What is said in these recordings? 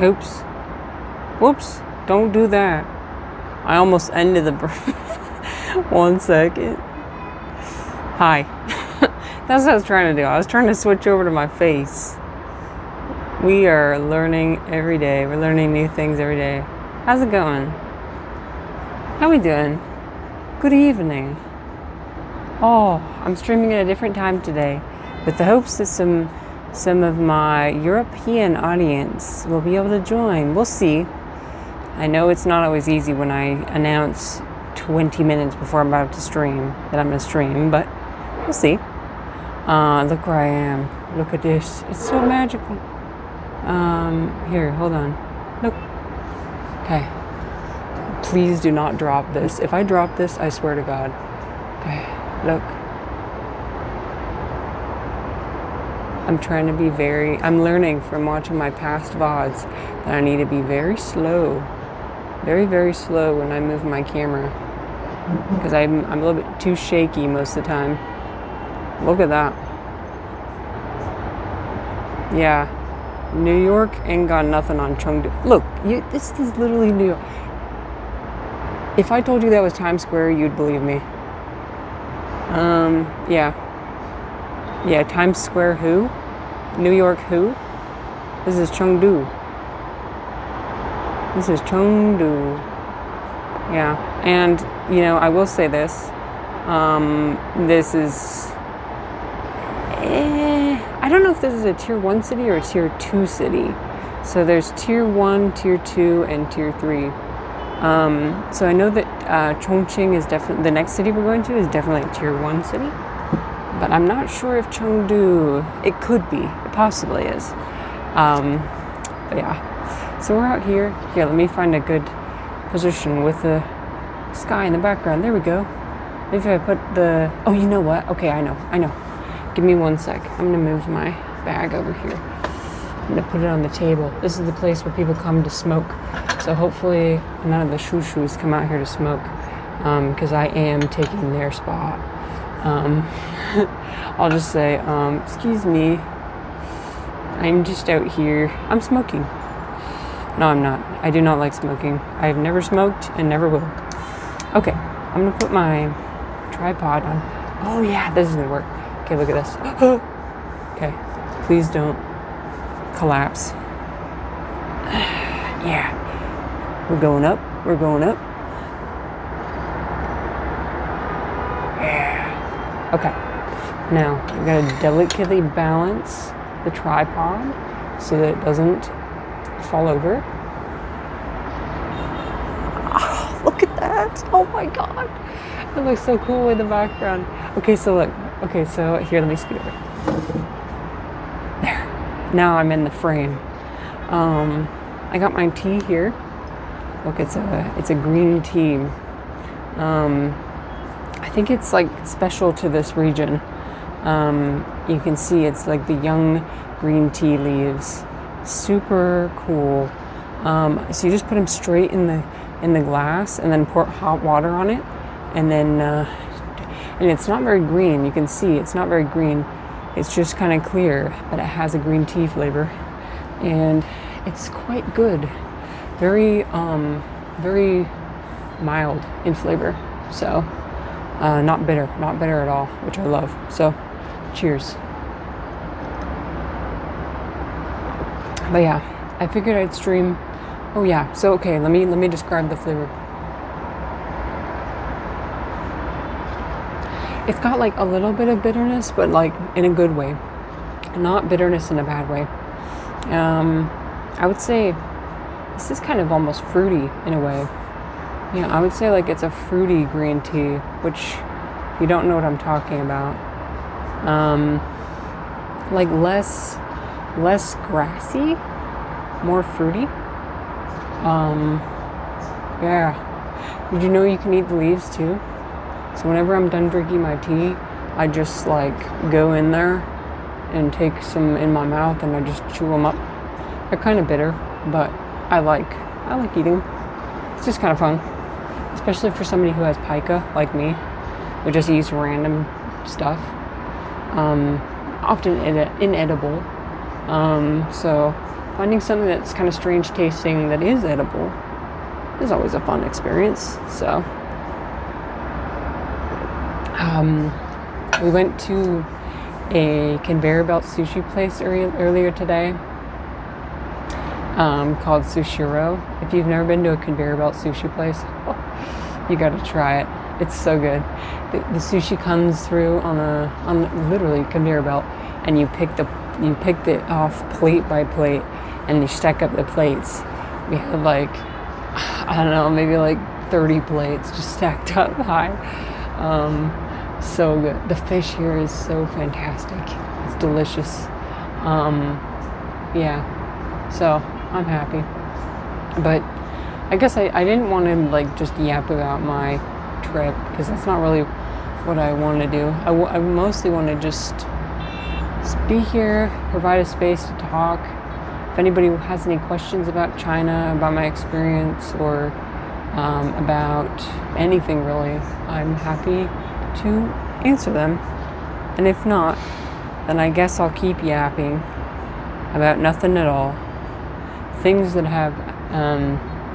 Oops. Whoops. Don't do that. I almost ended the 1 second. Hi. That's what I was trying to do. I was trying to switch over to my face. We are learning every day. We're learning new things every day. How's it going? How we doing? Good evening. Oh, I'm streaming at a different time today with the hopes that some of my European audience will be able to join. We'll see. I know it's not always easy when I announce 20 minutes before I'm about to stream that I'm going to stream, but we'll see. Look where I am. Look at this. It's so magical. Here, hold on. Look. Okay. Please do not drop this. If I drop this, I swear to God. Okay, look. I'm trying to be I'm learning from watching my past VODs that I need to be very slow. Very, very slow when I move my camera. Because I'm a little bit too shaky most of the time. Look at that. Yeah. New York ain't got nothing on Chengdu. Look, this is literally New York. If I told you that was Times Square, you'd believe me. Yeah. Yeah, Times Square who? New York who? This is Chengdu. This is Chengdu. Yeah, and, you know, I will say this. This is... I don't know if this is a tier 1 city or a tier 2 city. So there's tier 1, tier 2, and tier 3. So I know that Chongqing is definitely... The next city we're going to is definitely a tier 1 city. But I'm not sure if Chengdu... It could be. It possibly is. But yeah. So we're out here. Here, let me find a good position with the sky in the background. There we go. Maybe if I put the... Oh, you know what? Okay, I know. Give me 1 sec. I'm going to move my bag over here. I'm going to put it on the table. This is the place where people come to smoke. So hopefully none of the shoo-shoos come out here to smoke. Because I am taking their spot. I'll just say, excuse me. I'm just out here. I'm smoking. No, I'm not. I do not like smoking. I've never smoked and never will. Okay, I'm going to put my tripod on. Oh yeah, this is going to work. Okay, look at this. Okay, please don't collapse. Yeah, we're going up. We're going up. Yeah. Okay. Now we gotta delicately balance the tripod so that it doesn't fall over. Oh, look at that! Oh my God, that looks so cool in the background. Okay, so look. Okay, so here, let me scoot over. There. Now I'm in the frame. I got my tea here. Look, it's a green tea. I think it's like special to this region. You can see it's like the young green tea leaves. Super cool. So you just put them straight in the glass and then pour hot water on it, and then and it's not very green. You can see it's not very green. It's just kind of clear, but it has a green tea flavor, and it's quite good. Very very mild in flavor. So not bitter at all, which I love. So cheers. But yeah, I figured I'd stream. Oh yeah, so okay, let me describe the flavor. It's got like a little bit of bitterness, but like in a good way. Not bitterness in a bad way. I would say this is kind of almost fruity in a way. Yeah, I would say like it's a fruity green tea, which if you don't know what I'm talking about, like less grassy, more fruity. Yeah. Did you know you can eat the leaves too? So whenever I'm done drinking my tea, I just like go in there and take some in my mouth and I just chew them up. They're kind of bitter, but I like eating. It's just kind of fun, especially for somebody who has pica like me, who just eats random stuff. Often inedible. So finding something that's kind of strange tasting that is edible is always a fun experience. So we went to a conveyor belt sushi place earlier today called Sushiro. If you've never been to a conveyor belt sushi place, you got to try it. It's so good. The sushi comes through on literally conveyor belt, and you pick it off plate by plate, and you stack up the plates. We had like, I don't know, maybe like 30 plates just stacked up high. So good. The fish here is so fantastic. It's delicious. Yeah. So I'm happy. But I guess I didn't want to like just yap about my trip, because that's not really what I want to do. I mostly want to just be here, provide a space to talk. If anybody has any questions about China, about my experience, or about anything really, I'm happy to answer them. And if not, then I guess I'll keep yapping about nothing at all. Things that have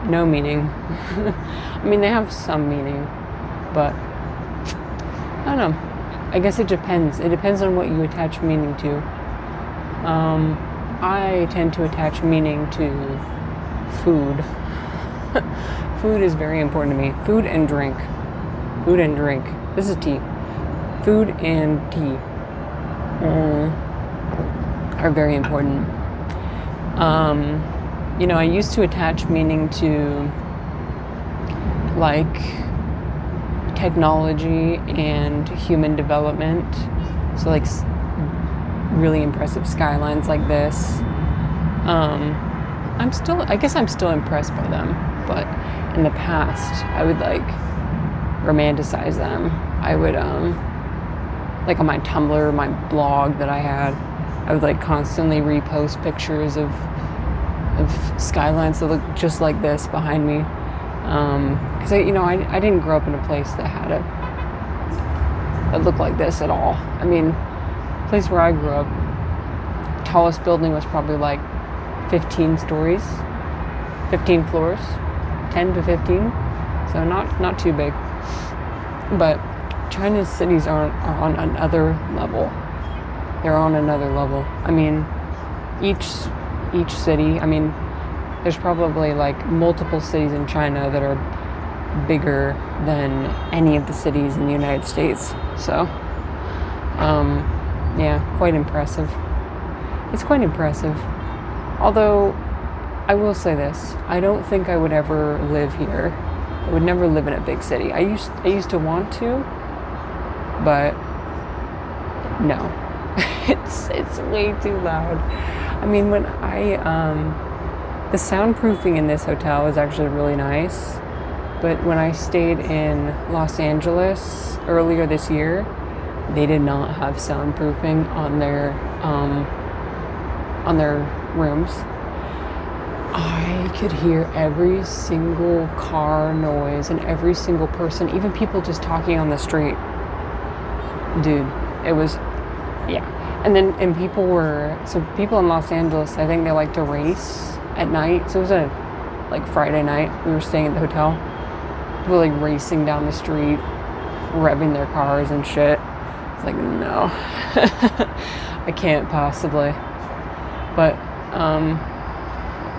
no meaning. I mean, they have some meaning, but I don't know. I guess it depends. It depends on what you attach meaning to. I tend to attach meaning to food. Food is very important to me. Food and drink. Food and drink. This is tea. Food and tea are very important. You know, I used to attach meaning to like technology and human development. So like really impressive skylines like this. I guess I'm still impressed by them, but in the past I would like romanticize them. I would like on my Tumblr, my blog that I had, I would like constantly repost pictures of skylines that look just like this behind me. Because I didn't grow up in a place that looked like this at all. I mean, the place where I grew up, tallest building was probably like 15 stories, 15 floors, 10 to 15. So not too big. But China's cities are on another level. They're on another level. I mean, each city, I mean, there's probably like multiple cities in China that are bigger than any of the cities in the United States. So, yeah, quite impressive. It's quite impressive. Although, I will say this, I don't think I would ever live here. I would never live in a big city. I used to want to, but no. It's way too loud. I mean, when the soundproofing in this hotel is actually really nice, but when I stayed in Los Angeles earlier this year, they did not have soundproofing on their rooms. I could hear every single car noise and every single person, even people just talking on the street. Dude, it was, yeah. And people in Los Angeles, I think they like to race at night. So it was a Friday night. We were staying at the hotel. People like racing down the street, revving their cars and shit. It's like, no, I can't possibly. But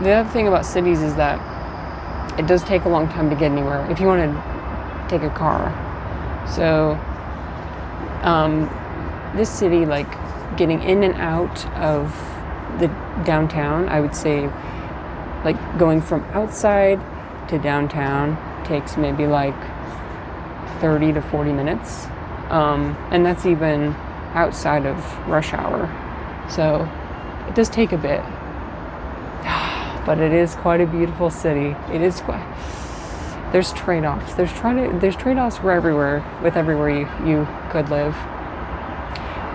the other thing about cities is that it does take a long time to get anywhere if you want to take a car. So this city, like getting in and out of the downtown, I would say like going from outside to downtown takes maybe like 30 to 40 minutes. And that's even outside of rush hour. So it does take a bit. But it is quite a beautiful city. It is quite. There's trade-offs. There's trade-offs for everywhere you could live.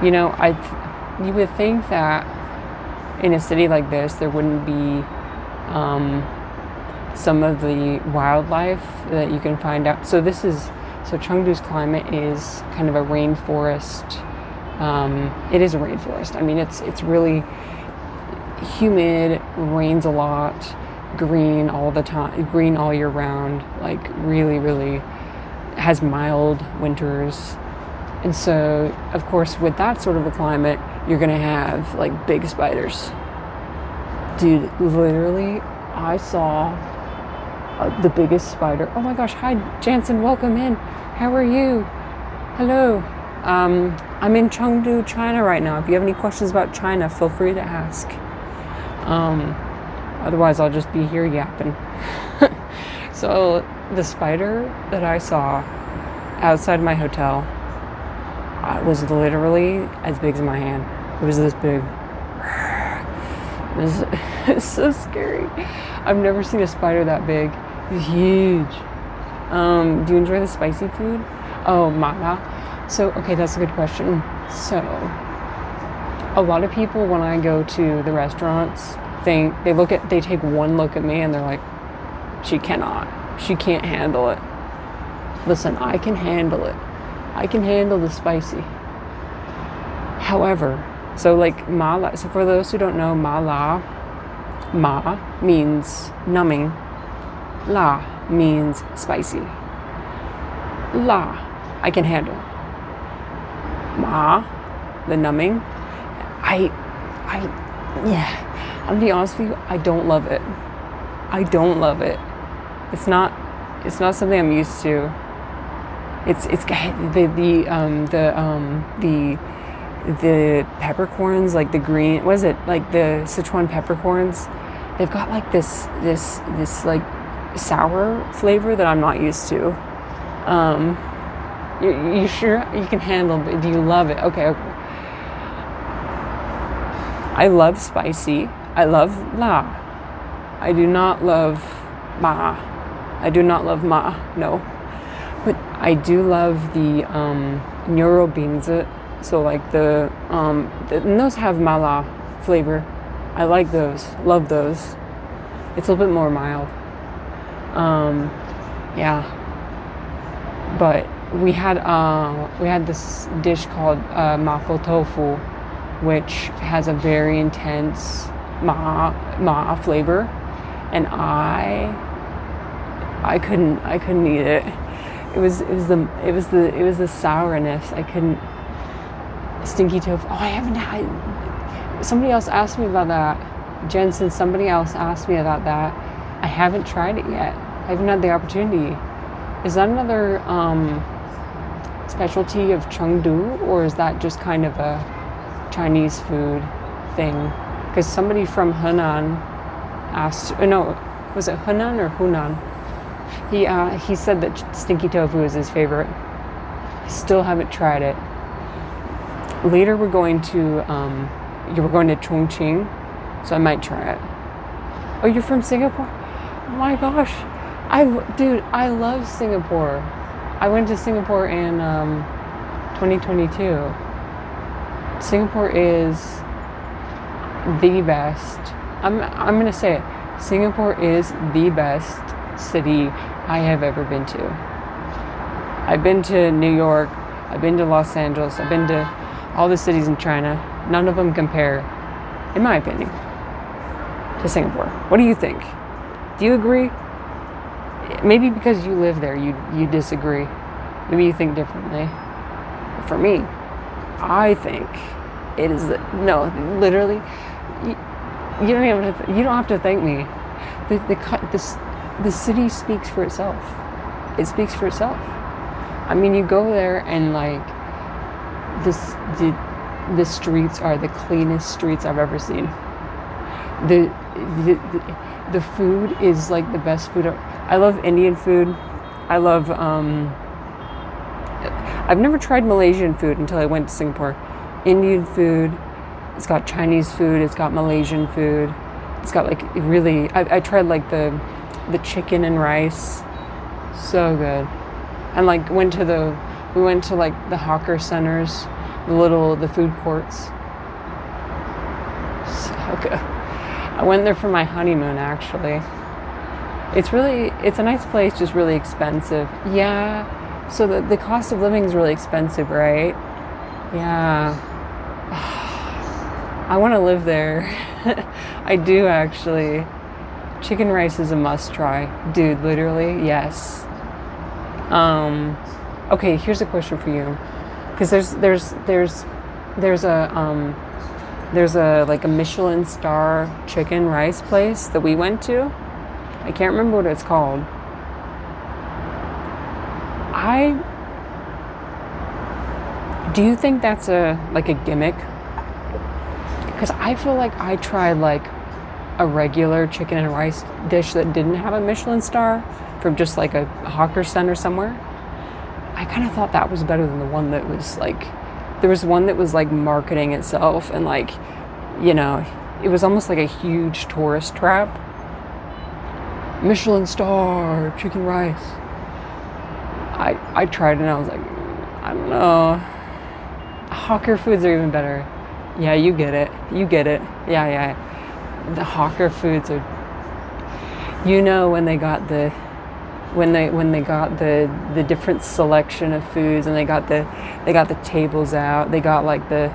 You know, you would think that in a city like this there wouldn't be some of the wildlife that you can find out. So Chengdu's climate is kind of a rainforest. It is a rainforest. I mean, it's really humid, rains a lot, green all the time, green all year round, like really, really has mild winters. And so, of course, with that sort of a climate, you're gonna have like big spiders. Dude, literally, I saw the biggest spider. Oh my gosh, hi Jansen, welcome in. How are you? Hello. I'm in Chengdu, China right now. If you have any questions about China, feel free to ask. Otherwise, I'll just be here yapping. So the spider that I saw outside my hotel was literally as big as my hand. It was this big. It was so scary. I've never seen a spider that big. It was huge. Do you enjoy the spicy food? Oh, mala. So, okay, that's a good question. So, a lot of people when I go to the restaurants they take one look at me and they're like, she can't handle it. Listen, I can handle it. I can handle the spicy. However, so like mala, so for those who don't know, ma means numbing, la means spicy. La, I can handle. Ma, the numbing, yeah, I'm gonna be honest with you, I don't love it. I don't love it. It's not something I'm used to. It's the peppercorns, like the green, what is it, like the Sichuan peppercorns, they've got like this like sour flavor that I'm not used to. You sure you can handle it? Do you love it? Okay. I love spicy. I love la. I do not love ma. I do not love ma. No. But I do love the neuro beans. So like and those have mala flavor. I like those. Love those. It's a little bit more mild. Yeah. But we had this dish called mapo tofu, which has a very intense ma flavor, and I couldn't eat it. It was the sourness. I couldn't. Stinky tofu. Oh, I haven't had. Somebody else asked me about that. Jensen, somebody else asked me about that. I haven't tried it yet. I haven't had the opportunity. Is that another specialty of Chengdu, or is that just kind of a Chinese food thing? Because somebody from Henan asked, no, was it Henan or Hunan? He said that stinky tofu is his favorite. I still haven't tried it. Later we're going to Chongqing, so I might try it. Oh, you're from Singapore? Oh my gosh, I love Singapore. I went to Singapore in 2022. Singapore is the best. I'm gonna say it. Singapore is the best city I have ever been to. I've been to New York. I've been to Los Angeles. I've been to all the cities in China. None of them compare, in my opinion, to Singapore. What do you think? Do you agree? Maybe because you live there, you disagree. Maybe you think differently. For me, I think it is literally. You don't have to thank me. The city speaks for itself. It speaks for itself. I mean, you go there and like the streets are the cleanest streets I've ever seen. The food is like the best food. I love Indian food. I love I've never tried Malaysian food until I went to Singapore. Indian food, it's got Chinese food, it's got Malaysian food, it's got like really, I tried like the chicken and rice, so good. And like we went to like the hawker centers, the food courts, so good. I went there for my honeymoon actually. It's a nice place, just really expensive. Yeah, so the cost of living is really expensive, right? Yeah. I want to live there. I do actually. Chicken rice is a must try. Dude, literally, yes. Okay, here's a question for you. Because there's a like a Michelin star chicken rice place that we went to. I can't remember what it's called. Do you think that's a gimmick? Because I feel like I tried like a regular chicken and rice dish that didn't have a Michelin star from just like a hawker center somewhere. I kind of thought that was better than the one that was like, there was one that was like marketing itself and like, you know, it was almost like a huge tourist trap. Michelin star chicken rice. I tried it and I was like, I don't know. Hawker foods are even better. Yeah, you get it. You get it. Yeah. The hawker foods are, you know, when they got the different selection of foods and they got the tables out. They got like the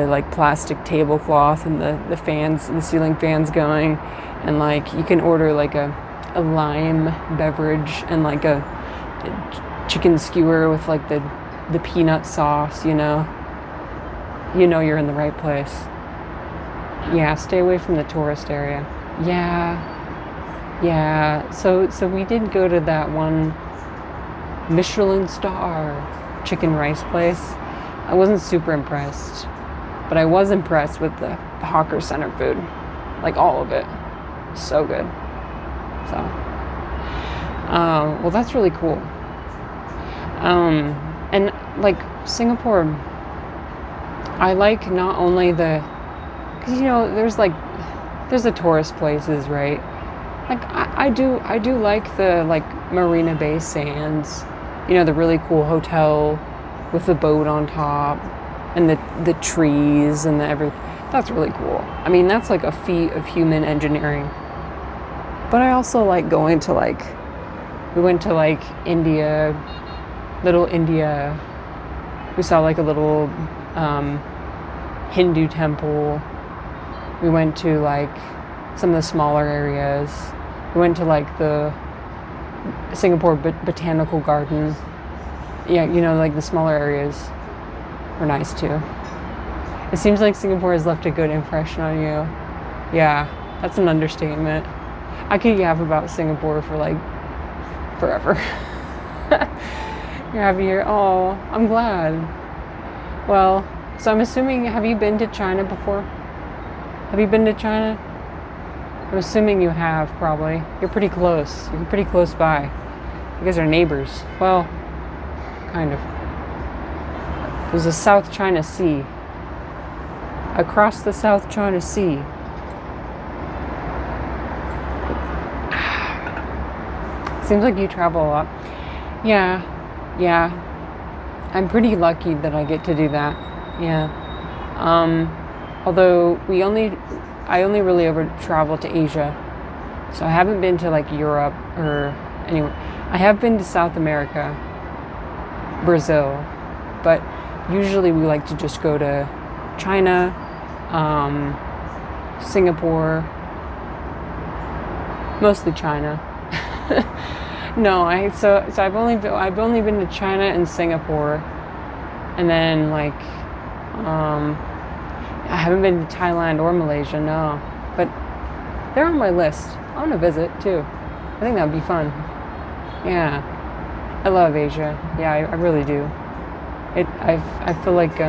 like plastic tablecloth and the fans, the ceiling fans going, and like you can order like a lime beverage and like a chicken skewer with like the peanut sauce, you know you're in the right place. Yeah, stay away from the tourist area. Yeah. So we did go to that one Michelin star chicken rice place. I wasn't super impressed, but I was impressed with the hawker center food, like all of it. So good. So, well, that's really cool. And like Singapore, I like not only because there's the tourist places, right? Like I do like the like Marina Bay Sands, the really cool hotel with the boat on top and the trees and the everything. That's really cool. I mean, that's like a feat of human engineering. But I also like going to we went to like India, Little India. We saw like a little Hindu temple. We went to like some of the smaller areas. We went to like the Singapore Botanical Garden. Yeah, like the smaller areas were nice too. It seems like Singapore has left a good impression on you. Yeah, that's an understatement. I could yap about Singapore for like forever. You're happy here? Oh, I'm glad. Well, so I'm assuming, have you been to China before? Have you been to China? I'm assuming you have, probably. You're pretty close. You're pretty close by. You guys are neighbors. Well, kind of. There's a South China Sea. Across the South China Sea. Seems like you travel a lot. Yeah. I'm pretty lucky that I get to do that. Yeah. Although I only really ever travel to Asia. So I haven't been to like Europe or anywhere. I have been to South America, Brazil, but usually we like to just go to China, Singapore, mostly China. No, so I've only been to China and Singapore, and then like I haven't been to Thailand or Malaysia, no, but they're on my list. I want to visit too. I think that'd be fun. Yeah, I love Asia. Yeah, I really do. I feel like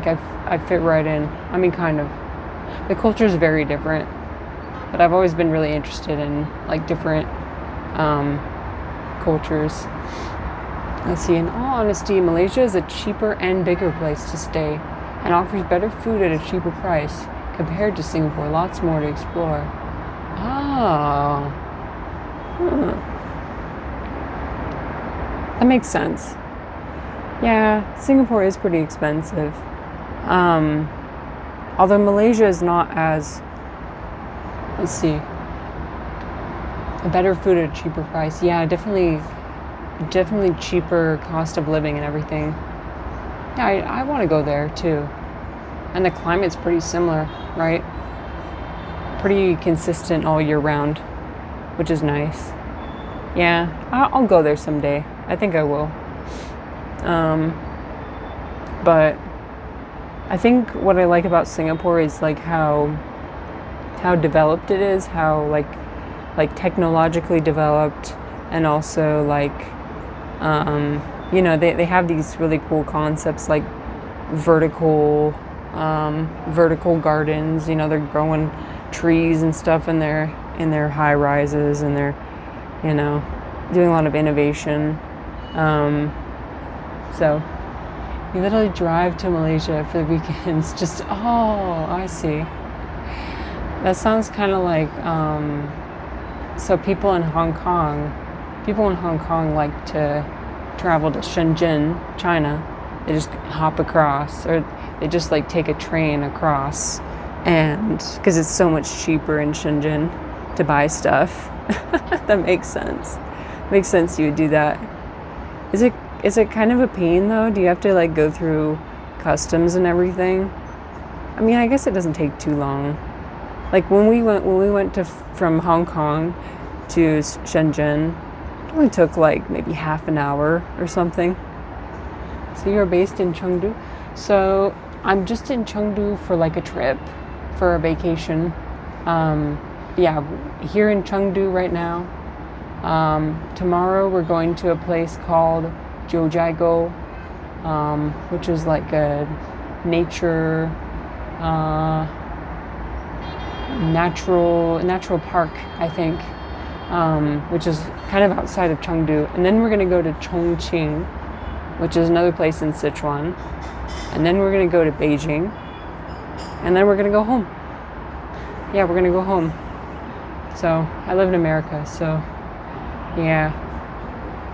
I fit right in. I mean, kind of. The culture is very different. But I've always been really interested in like different cultures. Let's see, in all honesty, Malaysia is a cheaper and bigger place to stay and offers better food at a cheaper price compared to Singapore. Lots more to explore. Oh. That makes sense. Yeah, Singapore is pretty expensive. Although Malaysia is not as... Let's see. A better food at a cheaper price. Yeah, definitely cheaper cost of living and everything. Yeah, I want to go there too. And the climate's pretty similar, right? Pretty consistent all year round, which is nice. Yeah, I'll go there someday. I think I will. But I think what I like about Singapore is like how developed it is, how like technologically developed, and also like you know, they have these really cool concepts like vertical gardens. You know, they're growing trees and stuff in their high rises, and they're, you know, doing a lot of innovation. So you literally drive to Malaysia for the weekends. Just, oh, I see. That sounds kind of like, so people in Hong Kong like to travel to Shenzhen, China. They just hop across, or they just like take a train across, and because it's so much cheaper in Shenzhen to buy stuff. That makes sense. Makes sense you would do that. Is it kind of a pain though? Do you have to like go through customs and everything? I mean, I guess it doesn't take too long. Like when we went from Hong Kong to Shenzhen, it only took like maybe half an hour or something. So you're based in Chengdu. So I'm just in Chengdu for like a trip, for a vacation. Yeah, here in Chengdu right now. Tomorrow we're going to a place called Jiuzhaigo, which is like a nature natural park, I think, which is kind of outside of Chengdu. And then we're going to go to Chongqing, which is another place in Sichuan. And then we're going to go to Beijing. And then we're going to go home. Yeah, we're going to go home. So I live in America, so yeah.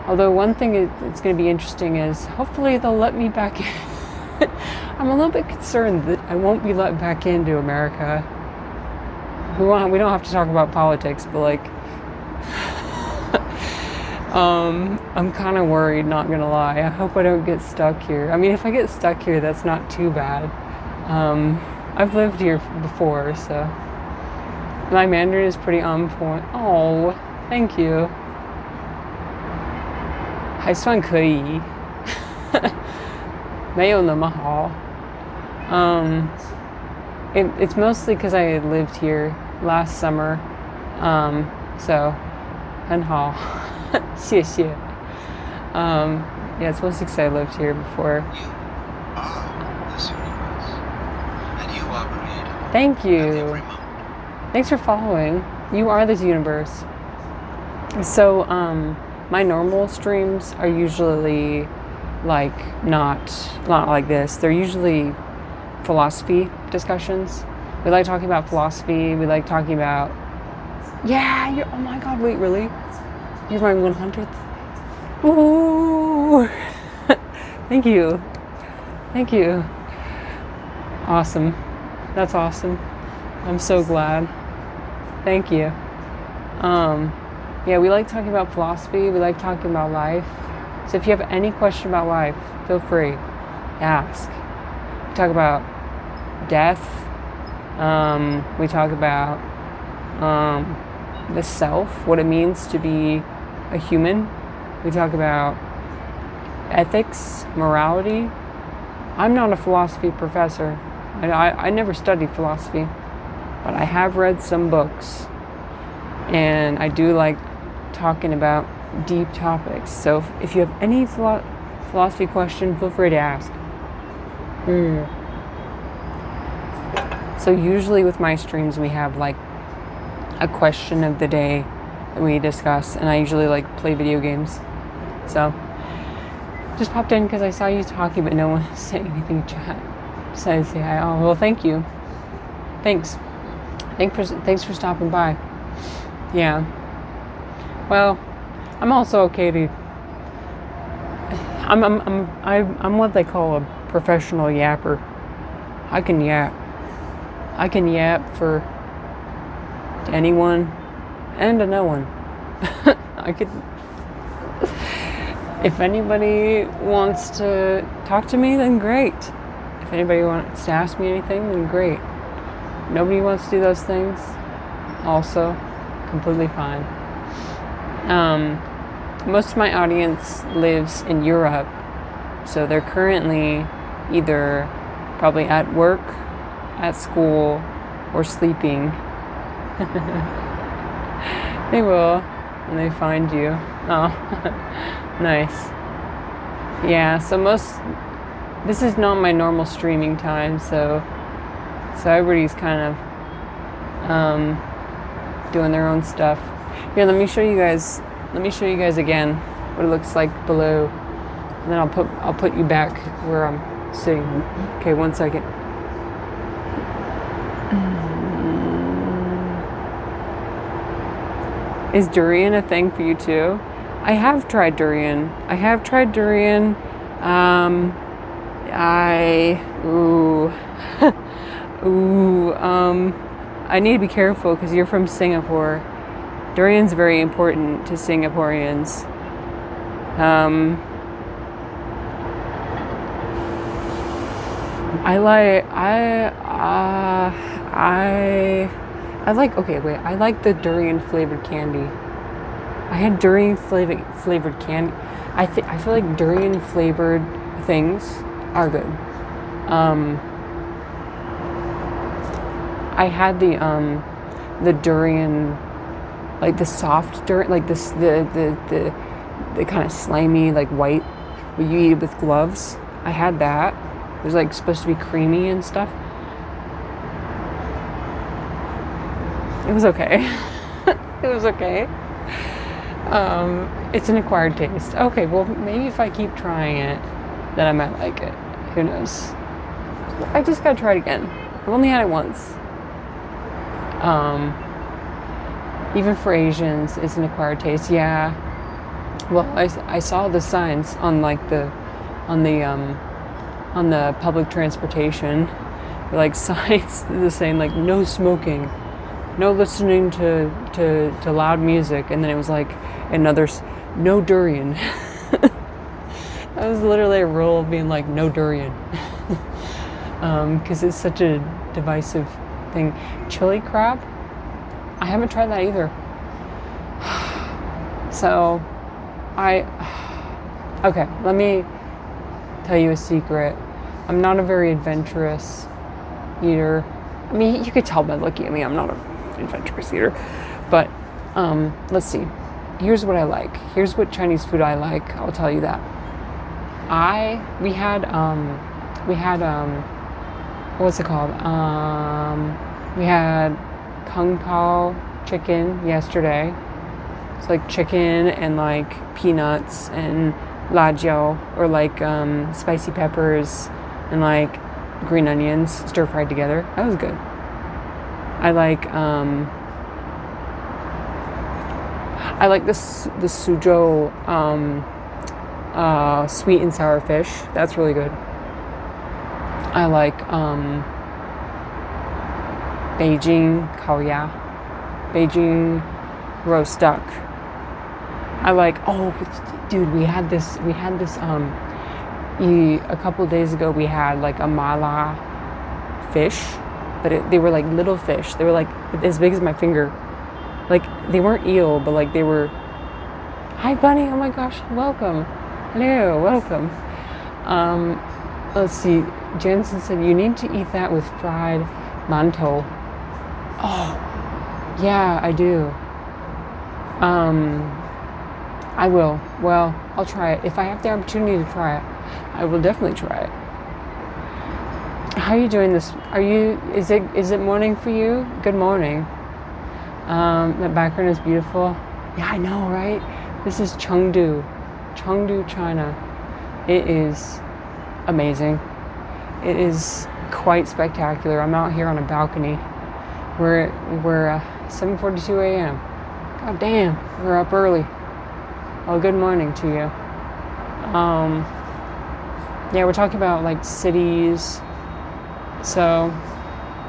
Although one thing it's going to be interesting is hopefully they'll let me back in. I'm a little bit concerned that I won't be let back into America. We don't have to talk about politics, but like, I'm kind of worried, not gonna lie. I hope I don't get stuck here. I mean, if I get stuck here, that's not too bad. I've lived here before, so my Mandarin is pretty on point. Oh, thank you. 还算可以，没有那么好。It's mostly because I lived here last summer, so 很好，谢谢。Yeah, it's mostly because I lived here before. Thank you. Thanks for following. You are this universe. So, my normal streams are usually like not like this. They're usually philosophy discussions. We like talking about philosophy. We like talking about, yeah, oh my God, wait, really? You're my 100th? Ooh. Thank you. Thank you. Awesome. That's awesome. I'm so glad. Thank you. Yeah, we like talking about philosophy. We like talking about life. So if you have any question about life, feel free. Ask. We talk about death. We talk about the self, what it means to be a human. We talk about ethics, morality. I'm not a philosophy professor. I never studied philosophy, but I have read some books. And I do like talking about deep topics. So if you have any philosophy question, feel free to ask. So usually with my streams, we have like a question of the day that we discuss, and I usually like play video games. So just popped in because I saw you talking, but no one was saying anything in chat. So I say hi. Oh, well, thank you. Thanks for stopping by. Yeah. Well, I'm also okay to. I'm what they call a professional yapper. I can yap. I can yap for anyone and to no one. I could. If anybody wants to talk to me, then great. If anybody wants to ask me anything, then great. Nobody wants to do those things, also completely fine. Most of my audience lives in Europe, so they're currently either probably at work, at school, or sleeping. They will when they find you. Oh, nice. Yeah, so this is not my normal streaming time, so everybody's kind of doing their own stuff. Here, let me show you guys again what it looks like below, and then I'll put you back where I'm sitting. Okay, 1 second. Is durian a thing for you too? I have tried durian. I need to be careful because you're from Singapore. Durian's very important to Singaporeans. I like the durian flavored candy. I had durian flavored candy. I feel like durian flavored things are good. I had the durian, like the soft durian, like this the kind of slimy, like white, where you eat it with gloves. I had that. It was like supposed to be creamy and stuff. It was okay. It was okay. It's an acquired taste. Okay, well, maybe if I keep trying it, then I might like it. Who knows? I just gotta try it again. I've only had it once. Even for Asians, it's an acquired taste. Yeah. Well, I saw the signs on the public transportation, like signs saying like no smoking, no listening to loud music, and then it was like another no durian. That was literally a rule being like no durian, because it's such a divisive thing. Chili crab, I haven't tried that either. So okay, let me tell you a secret. I'm not a very adventurous eater. I mean, you could tell by looking at me, I'm not an adventurous eater. But let's see. Here's what I like. Here's what Chinese food I like. I'll tell you that. We had what's it called? We had kung pao chicken yesterday. It's like chicken and like peanuts and la jiao, or like spicy peppers and like green onions stir fried together. That was good. I like the suzhou sweet and sour fish. That's really good. I like Beijing kaoya, Beijing roast duck. I like, oh dude, we had this a couple of days ago. We had like a mala fish, but they were like little fish. They were like as big as my finger. Like they weren't eel, but like they were. Hi bunny, oh my gosh, welcome. Hello, welcome. Let's see, Jensen said you need to eat that with fried mantou. Oh yeah, I do. I will. Well, I'll try it. If I have the opportunity to try it, I will definitely try it. How are you doing this? Is it morning for you? Good morning. That background is beautiful. Yeah, I know, right? This is Chengdu, China. It is amazing. It is quite spectacular. I'm out here on a balcony. We're 7:42 a.m. God damn, we're up early. Oh, good morning to you. Yeah, we're talking about like cities. So,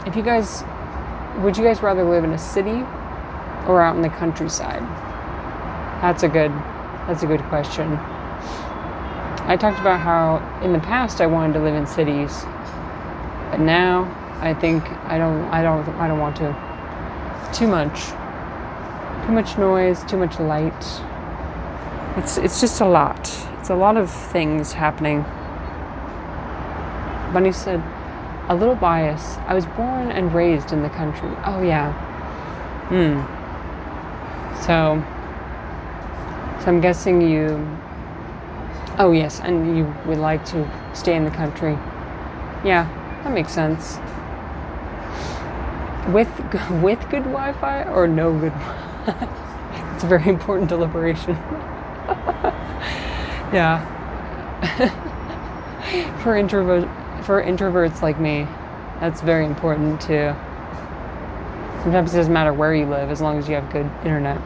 would you guys rather live in a city or out in the countryside? That's a good question. I talked about how in the past I wanted to live in cities, But now I think I don't want to. Too much noise, too much light. It's just a lot. It's a lot of things happening. Bunny said, a little bias. I was born and raised in the country. Oh yeah. So I'm guessing you. Oh yes, and you would like to stay in the country. Yeah, that makes sense. With good Wi-Fi or no good Wi-Fi? It's a very important deliberation. Yeah. For introverts like me, that's very important too. Sometimes it doesn't matter where you live as long as you have good internet.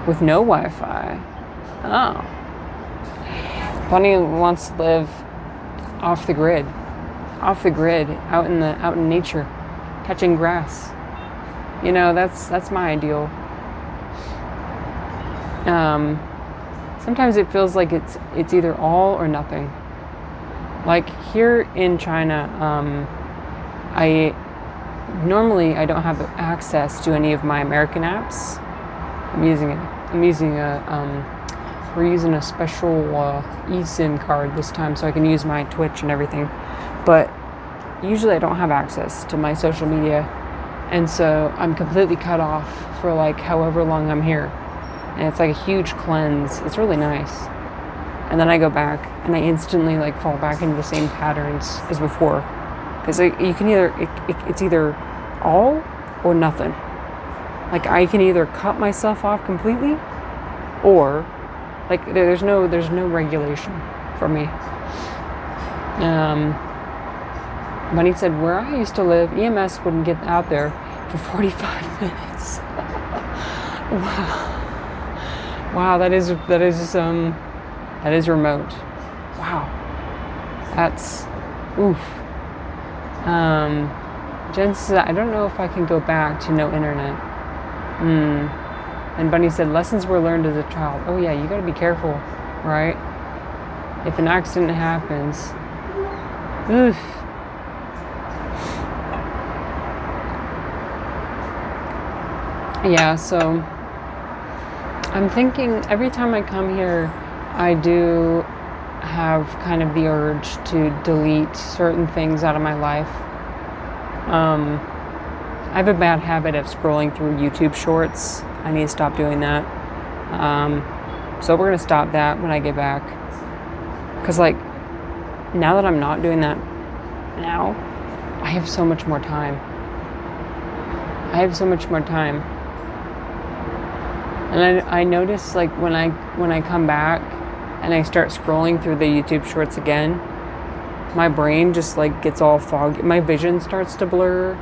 With no Wi-Fi. Oh. Bunny wants to live off the grid, out in nature, touching grass. You know, that's my ideal. Sometimes it feels like it's either all or nothing. Like here in China, I don't have access to any of my American apps. We're using a special eSIM card this time so I can use my Twitch and everything. But usually I don't have access to my social media. And so I'm completely cut off for like however long I'm here. And it's like a huge cleanse. It's really nice. And then I go back and I instantly like fall back into the same patterns as before. Because you can it's either all or nothing. Like I can either cut myself off completely or like there's no regulation for me. Bunny said, where I used to live, EMS wouldn't get out there for 45 minutes. Wow, that is remote. Wow. That's oof. Jen said, I don't know if I can go back to no internet. And Bunny said, lessons were learned as a child. Oh yeah, you gotta be careful, right? If an accident happens, oof. Yeah, so I'm thinking every time I come here, I do have kind of the urge to delete certain things out of my life. I have a bad habit of scrolling through YouTube shorts. I need to stop doing that. So we're gonna stop that when I get back. Cause like, now that I'm not doing that now, I have so much more time. And I notice like when I come back and I start scrolling through the YouTube shorts again, my brain just like gets all foggy. My vision starts to blur.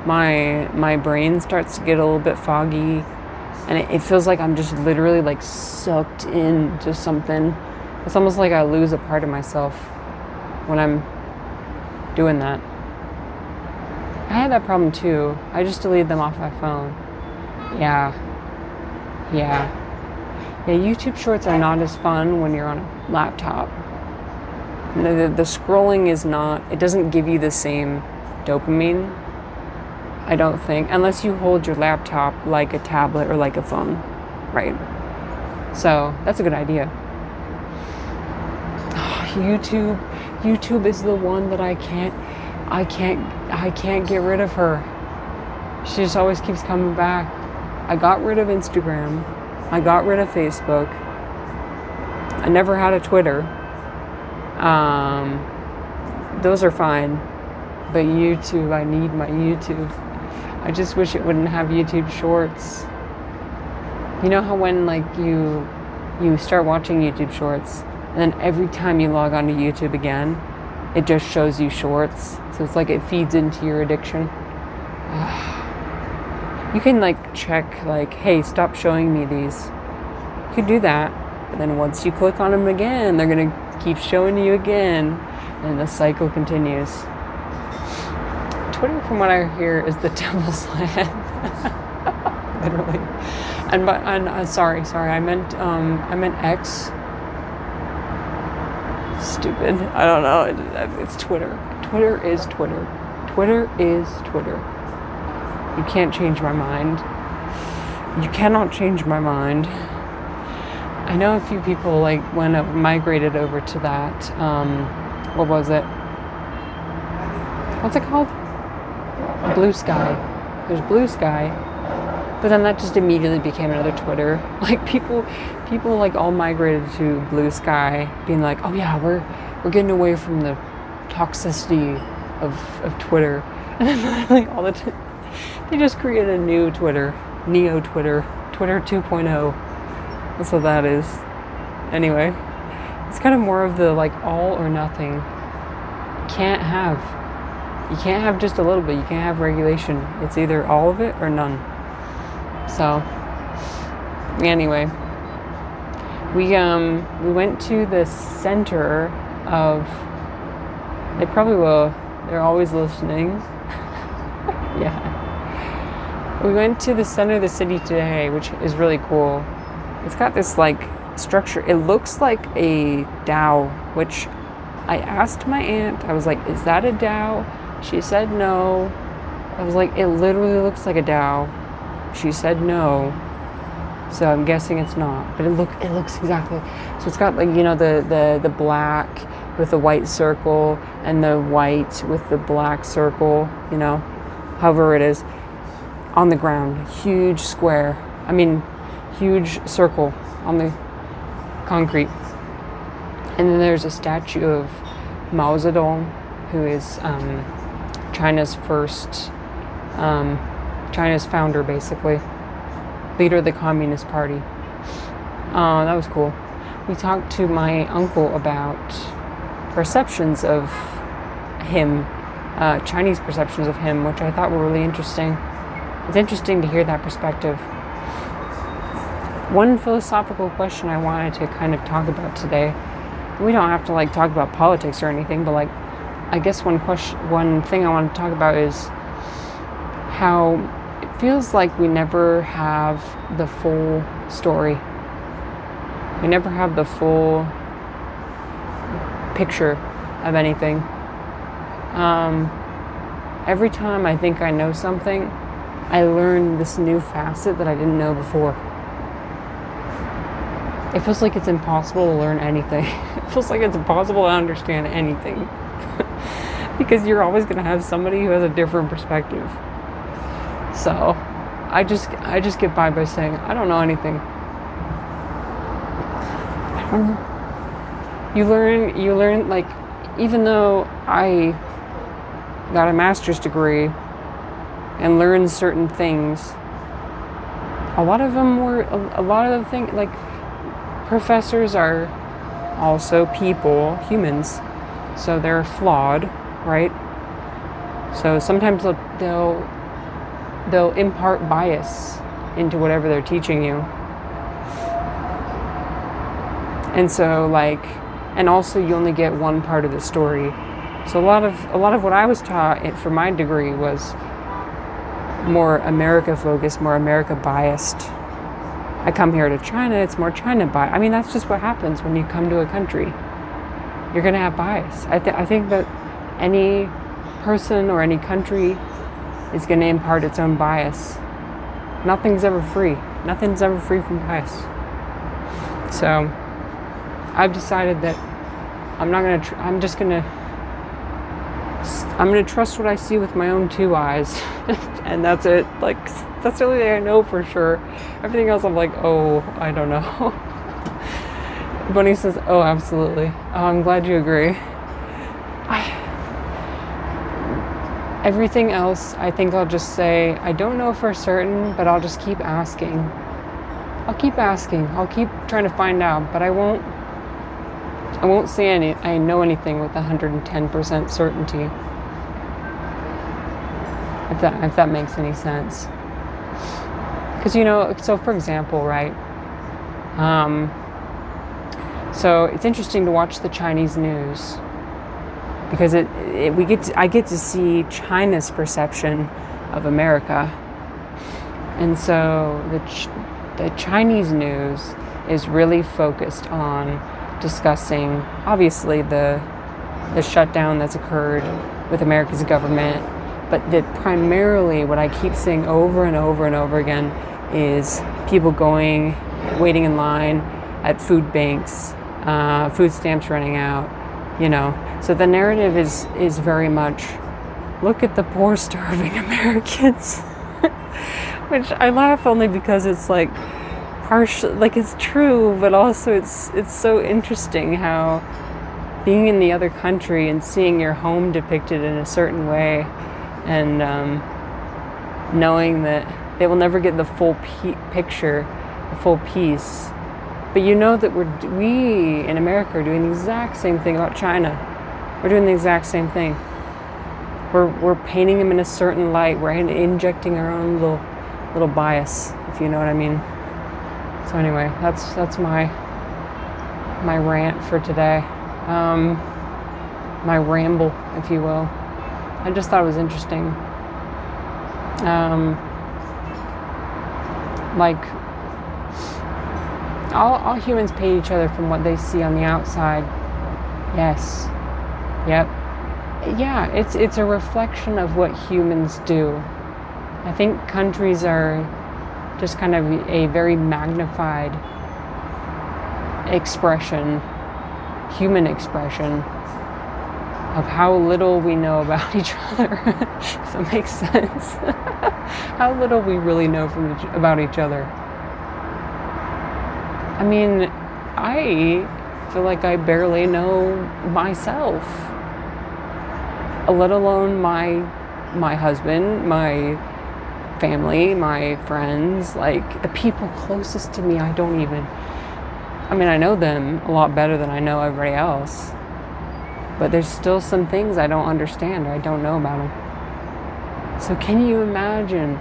My brain starts to get a little bit foggy. And it feels like I'm just literally like sucked into something. It's almost like I lose a part of myself when I'm doing that. I had that problem too. I just deleted them off my phone. Yeah, YouTube shorts are not as fun when you're on a laptop. The scrolling is not, it doesn't give you the same dopamine, I don't think, unless you hold your laptop like a tablet or like a phone, right? So that's a good idea. YouTube is the one that I can't get rid of her. She just always keeps coming back. I got rid of Instagram. I got rid of Facebook. I never had a Twitter. Those are fine. But YouTube, I need my YouTube. I just wish it wouldn't have YouTube shorts. You know how when like you start watching YouTube shorts and then every time you log onto YouTube again, it just shows you shorts. So it's like it feeds into your addiction. You can like check like, hey, stop showing me these. You could do that. But then once you click on them again, they're gonna keep showing you again. And the cycle continues. Twitter, from what I hear, is the devil's land. Literally. Sorry, I meant X. Stupid. I don't know. It's Twitter. Twitter is Twitter. Twitter is Twitter. You can't change my mind. You cannot change my mind. I know a few people migrated over to that. What was it? What's it called? Blue Sky. There's Blue Sky, but then that just immediately became another Twitter. Like people like all migrated to Blue Sky, being like, oh yeah, we're getting away from the toxicity of Twitter, and then like they just created a new Twitter, Neo Twitter, Twitter 2.0. That's what that is. Anyway, it's kind of more of the like all or nothing. You can't have just a little bit. You can't have regulation. It's either all of it or none. So anyway, we went to the center of. They probably will. They're always listening. Yeah. We went to the center of the city today, which is really cool. It's got this like structure. It looks like a Dao, which I asked my aunt. I was like, is that a Dao? She said no. I was like, it literally looks like a Dao. She said no. So I'm guessing it's not. But it looks exactly. So it's got like, you know, the black with the white circle and the white with the black circle, you know, however it is, on the ground. Huge square. I mean, huge circle on the concrete. And then there's a statue of Mao Zedong, who is China's founder, basically, leader of the Communist Party. That was cool. We talked to my uncle about perceptions of him, Chinese perceptions of him, which I thought were really interesting. It's interesting to hear that perspective. One philosophical question I wanted to kind of talk about today. We don't have to like talk about politics or anything, but like, I guess one thing I want to talk about is how it feels like we never have the full story. We never have the full picture of anything. Every time I think I know something, I learn this new facet that I didn't know before. It feels like it's impossible to learn anything. It feels like it's impossible to understand anything. Because you're always going to have somebody who has a different perspective. So, I just get by saying, I don't know anything. I don't know. You learn, like, even though I got a master's degree and learned certain things, a lot of the things, like, professors are also people, humans, so they're flawed, right? So sometimes they'll impart bias into whatever they're teaching you. And so like, and also you only get one part of the story. So a lot of what I was taught for my degree was more America focused, more America biased. I come here to China, it's more China bias. I mean, that's just what happens when you come to a country. You're going to have bias. I think that any person or any country is going to impart its own bias. Nothing's ever free. Nothing's ever free from bias. So I've decided that I'm going to trust what I see with my own two eyes. And that's it. Like, that's the only thing I know for sure. Everything else I'm like, oh, I don't know. Bunny says, oh, absolutely. Oh, I'm glad you agree. Everything else, I think I'll just say, I don't know for certain, but I'll just keep asking. I'll keep asking. I'll keep trying to find out, but I won't say I know anything with 110% certainty. If that makes any sense. Because, you know, so for example, right? So it's interesting to watch the Chinese news because I get to see China's perception of America, and so the Chinese news is really focused on discussing, obviously, the shutdown that's occurred with America's government, but that primarily what I keep seeing over and over and over again is people waiting in line at food banks, food stamps running out, So the narrative is very much, look at the poor, starving Americans, which I laugh only because it's like partial, like it's true, but also it's so interesting how being in the other country and seeing your home depicted in a certain way, and knowing that they will never get the full picture, the full piece. But that we in America are doing the exact same thing about China. We're doing the exact same thing. We're painting them in a certain light. We're injecting our own little bias, if you know what I mean. So anyway, that's my rant for today. My ramble, if you will. I just thought it was interesting. Like, all humans pay each other from what they see on the outside. Yes. Yep. Yeah, it's a reflection of what humans do. I think countries are just kind of a very magnified expression, human expression, of how little we know about each other, if that makes sense. How little we really know about each other. I mean, I feel like I barely know myself, let alone my husband, my family, my friends, like the people closest to me. I know them a lot better than I know everybody else, but there's still some things I don't understand or I don't know about them. So can you imagine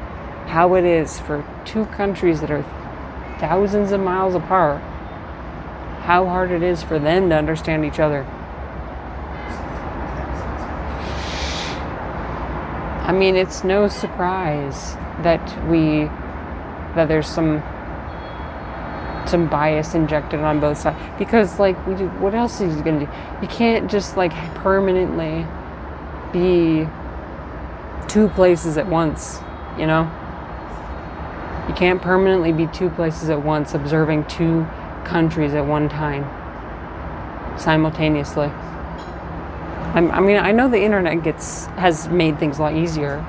how it is for two countries that are thousands of miles apart, how hard it is for them to understand each other? I mean, it's no surprise that there's some bias injected on both sides, because what else is he gonna do? You can't just permanently be two places at once, You can't permanently be two places at once, observing two countries at one time, simultaneously. I know the internet has made things a lot easier,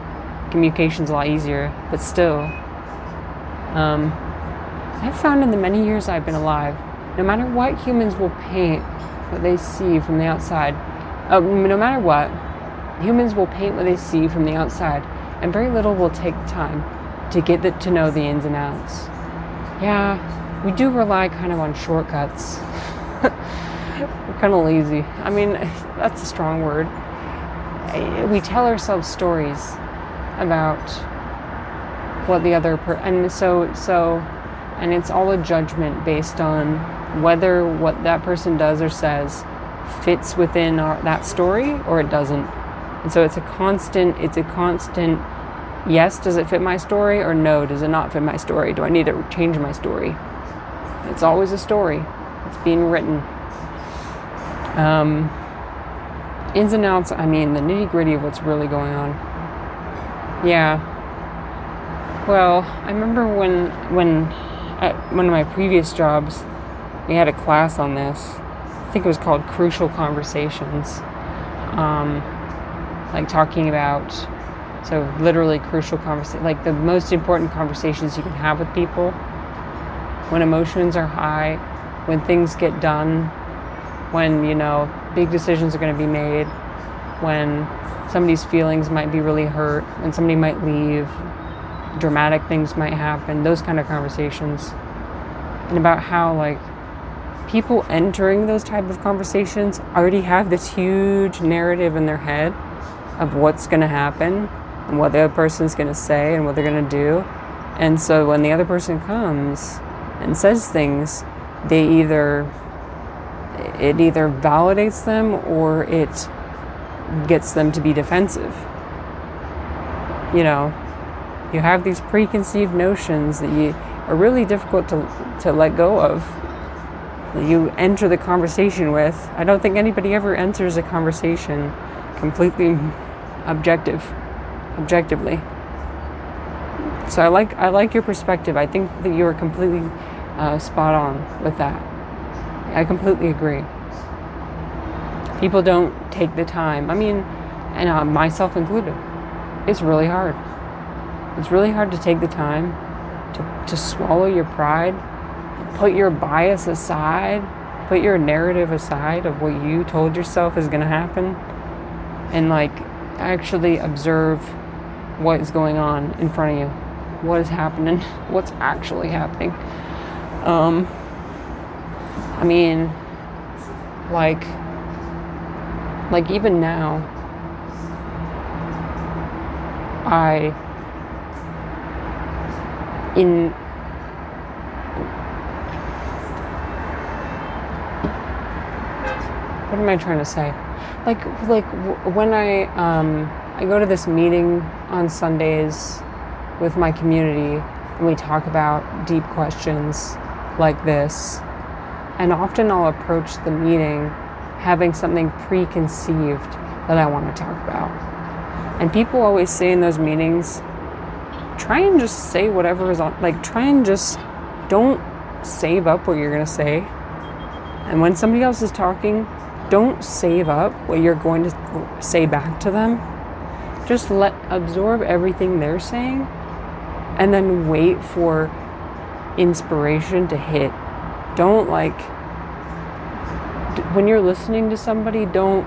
communications a lot easier, but still, I've found in the many years I've been alive, no matter what, humans will paint what they see from the outside. No matter what, humans will paint what they see from the outside, and very little will take the time to get to know the ins and outs. Yeah, we do rely kind of on shortcuts. We're kind of lazy. I mean, that's a strong word. We tell ourselves stories about what the other and it's all a judgment based on whether what that person does or says fits within that story or it doesn't. And so it's a constant, yes, does it fit my story, or no, does it not fit my story? Do I need to change my story? It's always a story. It's being written. Ins and outs, the nitty-gritty of what's really going on. Yeah. Well, I remember when at one of my previous jobs, we had a class on this. I think it was called Crucial Conversations. Talking about, so literally crucial conversations, the most important conversations you can have with people, when emotions are high, when things get done, when, big decisions are going to be made, when somebody's feelings might be really hurt, when somebody might leave, dramatic things might happen, those kind of conversations. And about how, people entering those type of conversations already have this huge narrative in their head of what's going to happen and what the other person's going to say and what they're going to do. And so when the other person comes and says things, it either validates them or it gets them to be defensive. You have these preconceived notions that are really difficult to let go of. that you enter the conversation with. I don't think anybody ever enters a conversation completely objectively. So I like your perspective. I think that you are completely spot on with that. I completely agree. People don't take the time. I mean, and myself included. It's really hard. It's really hard to take the time to swallow your pride, put your bias aside, put your narrative aside of what you told yourself is going to happen, and like actually observe what is going on in front of you, what is happening, what's actually happening. I mean, like even now, what am I trying to say? Like when I go to this meeting on Sundays with my community, and we talk about deep questions like this, and often I'll approach the meeting having something preconceived that I want to talk about. And people always say in those meetings, try and just say whatever is on, like try and just don't save up what you're going to say. And when somebody else is talking, don't save up what you're going to say back to them. Just absorb everything they're saying and then wait for inspiration to hit. Don't when you're listening to somebody, don't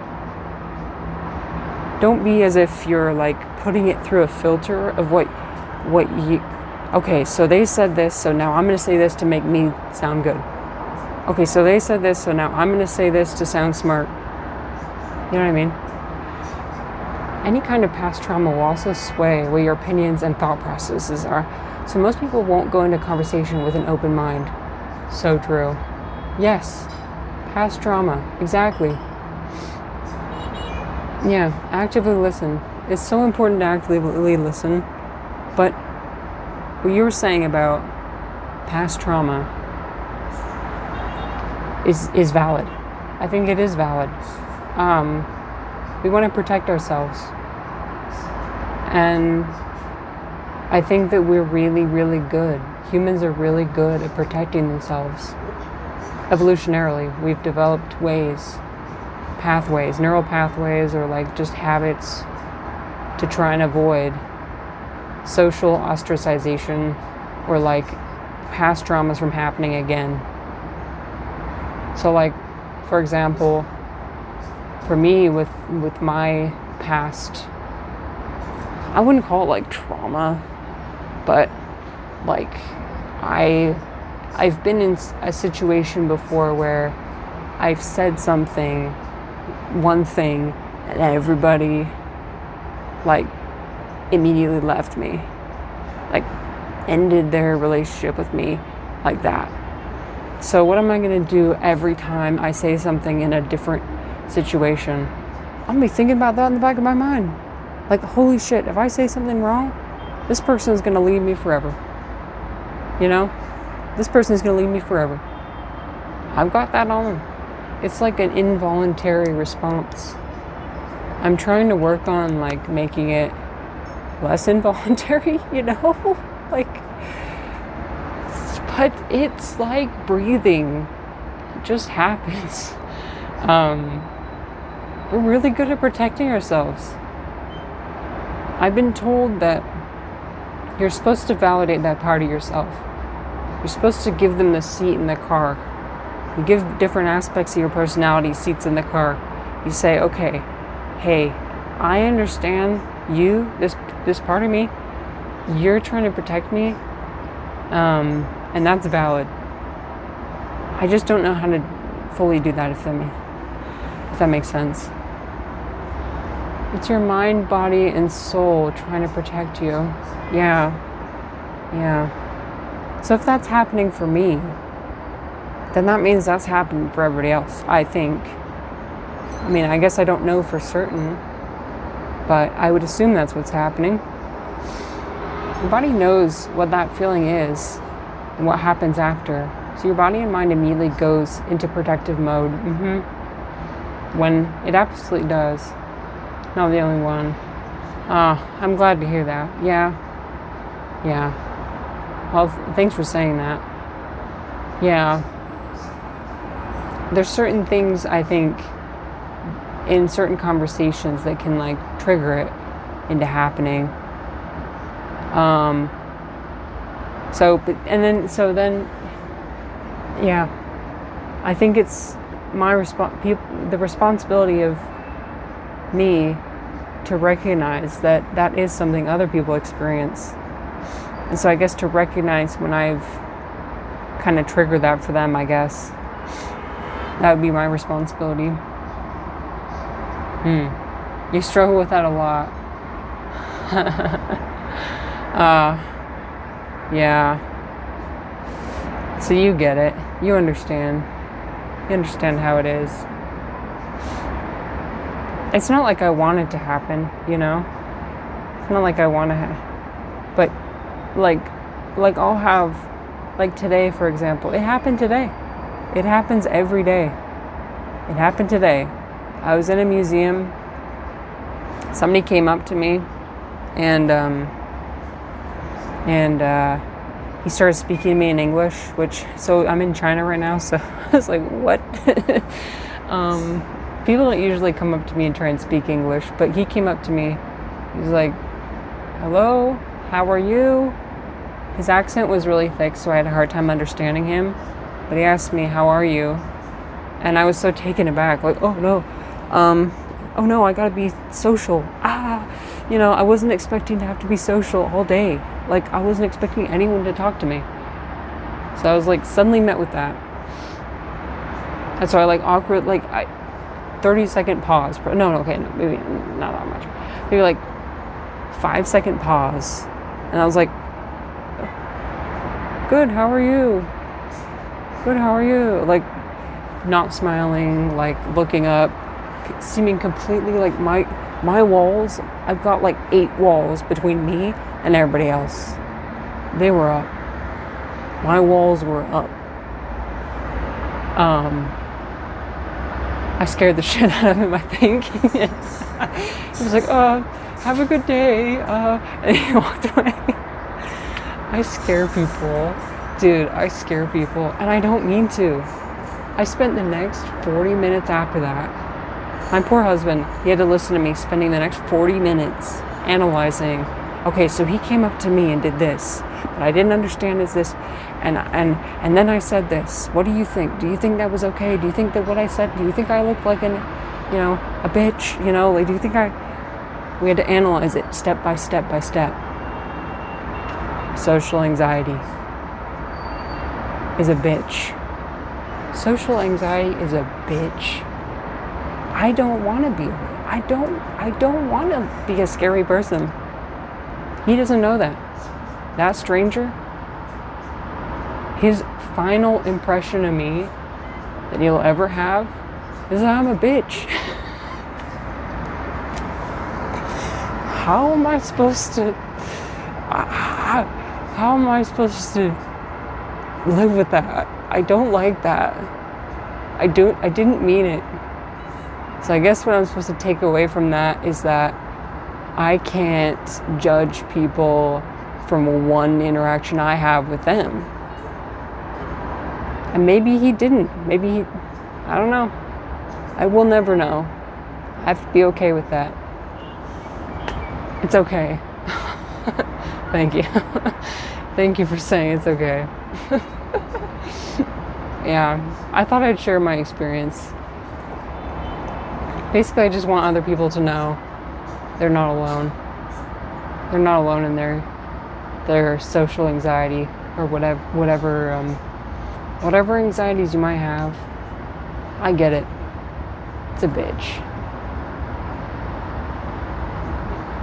be as if you're like putting it through a filter of what you, okay, so they said this, so now I'm going to say this to make me sound good. Okay, so they said this, so now I'm going to say this to sound smart. You know what I mean? Any kind of past trauma will also sway what your opinions and thought processes are. So most people won't go into conversation with an open mind. So true. Yes, past trauma, exactly. Yeah, actively listen. It's so important to actively listen. But what you were saying about past trauma is valid. I think it is valid. We want to protect ourselves. And I think that we're really, really good. Humans are really good at protecting themselves. Evolutionarily, we've developed pathways, neural pathways, or like just habits to try and avoid social ostracization or like past traumas from happening again. So like, for example, for me with my past, I wouldn't call it like trauma, but like I've been in a situation before where I've said one thing, and everybody like immediately left me, like ended their relationship with me like that. So what am I going to do every time I say something in a different situation? I'm going to be thinking about that in the back of my mind. Like, holy shit, if I say something wrong, this person is going to leave me forever. You know? This person is going to leave me forever. I've got that on. It's like an involuntary response. I'm trying to work on like making it less involuntary, you know? Like, but it's like breathing. It just happens. We're really good at protecting ourselves. I've been told that you're supposed to validate that part of yourself. You're supposed to give them the seat in the car. You give different aspects of your personality seats in the car. You say, okay, hey, I understand you, this part of me, you're trying to protect me, and that's valid. I just don't know how to fully do that, if that makes sense. It's your mind, body, and soul trying to protect you. Yeah. So if that's happening for me, then that means that's happening for everybody else, I think. I mean, I guess I don't know for certain, but I would assume that's what's happening. Your body knows what that feeling is and what happens after. So your body and mind immediately goes into protective mode. When it absolutely does. Not the only one. I'm glad to hear that. Yeah. Well, thanks for saying that. Yeah. There's certain things, I think, in certain conversations that can, like, trigger it into happening. So then, yeah. I think it's the responsibility of me to recognize that that is something other people experience. And so I guess to recognize when I've kind of triggered that for them, I guess that would be my responsibility. You struggle with that a lot. Yeah. So you get it. You understand. You understand how it is. It's not like I want it to happen, you know? It's not like I want to but like I'll have, like today, for example, it happened today. It happens every day. It happened today. I was in a museum. Somebody came up to me and he started speaking to me in English, so I'm in China right now, so I was like, what? People don't usually come up to me and try and speak English, but he came up to me. He's like, hello, how are you? His accent was really thick, so I had a hard time understanding him. But he asked me, how are you? And I was so taken aback, like, oh no, I gotta be social. I wasn't expecting to have to be social all day. Like, I wasn't expecting anyone to talk to me. So I was like suddenly met with that. And so I 30-second pause. Maybe not that much. Maybe like 5-second pause. And I was like, good, how are you? Good, how are you? Like, not smiling, like looking up, seeming completely like my walls. I've got like 8 walls between me and everybody else. They were up. My walls were up. I scared the shit out of him, I think. He was like, have a good day. And he walked away. I scare people. Dude, I scare people. And I don't mean to. I spent the next 40 minutes after that. My poor husband, he had to listen to me spending the next 40 minutes analyzing. Okay, so he came up to me and did this, but I didn't understand is this, and then I said this. What do you think? Do you think that was okay? Do you think that what I said? Do you think I looked like a bitch? Like, do you think we had to analyze it step by step by step. Social anxiety is a bitch. Social anxiety is a bitch. I don't want to be. I don't want to be a scary person. He doesn't know that. That stranger, his final impression of me that he'll ever have is that I'm a bitch. How am I supposed to live with that? I don't like that. I didn't mean it. So I guess what I'm supposed to take away from that is that I can't judge people from one interaction I have with them. And maybe he didn't. I don't know. I will never know. I have to be okay with that. It's okay. Thank you. Thank you for saying it's okay. Yeah, I thought I'd share my experience. Basically, I just want other people to know they're not alone. They're not alone in their social anxiety or whatever anxieties you might have. I get it. It's a bitch.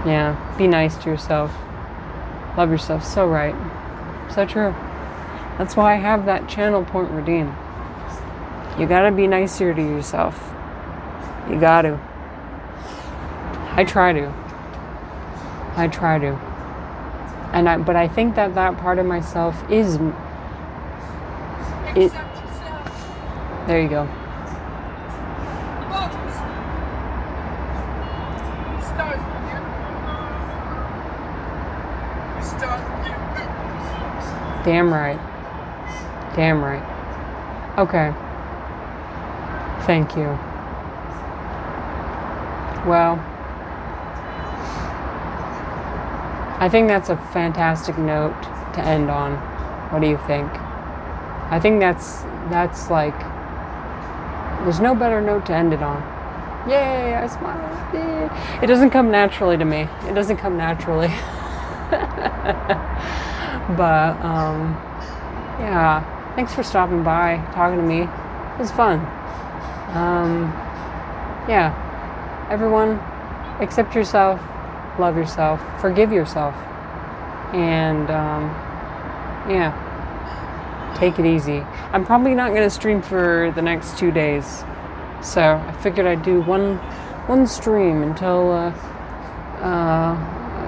Yeah, be nice to yourself. Love yourself. So right. So true. That's why I have that channel Point Redeem. You gotta be nicer to yourself. You got to. I try to. But I think that part of myself is It. There you go. Damn right. Damn right. Okay. Thank you. Well, I think that's a fantastic note to end on. What do you think? I think that's like, there's no better note to end it on. Yay, I smiled. Yay. It doesn't come naturally to me. It doesn't come naturally. But, yeah, thanks for stopping by, talking to me. It was fun. Yeah, everyone, accept yourself, love yourself, forgive yourself, and, yeah, take it easy. I'm probably not going to stream for the next 2 days, so I figured I'd do one stream until,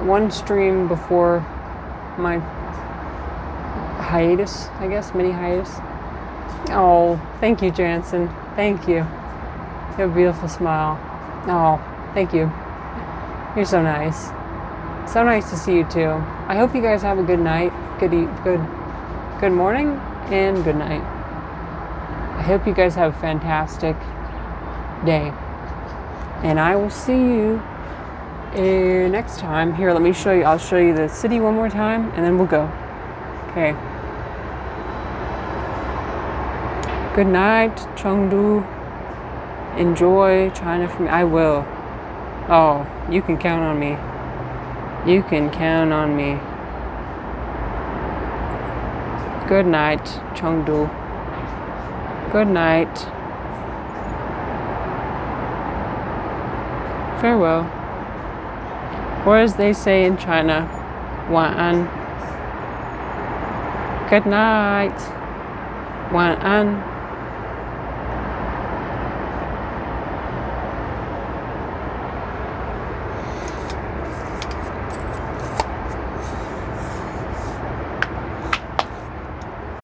one stream before my hiatus, I guess, mini hiatus. Oh, thank you, Jansen. Thank you. You have a beautiful smile. Oh, thank you. You're so nice. So nice to see you too. I hope you guys have a good night, good morning, and good night. I hope you guys have a fantastic day. And I will see you next time. Here, let me show you. I'll show you the city one more time, and then we'll go. Okay. Good night, Chengdu. Enjoy China for me. I will. Oh, you can count on me. You can count on me. Good night, Chengdu. Good night. Farewell. Or as they say in China, 晚安. Good night. 晚安.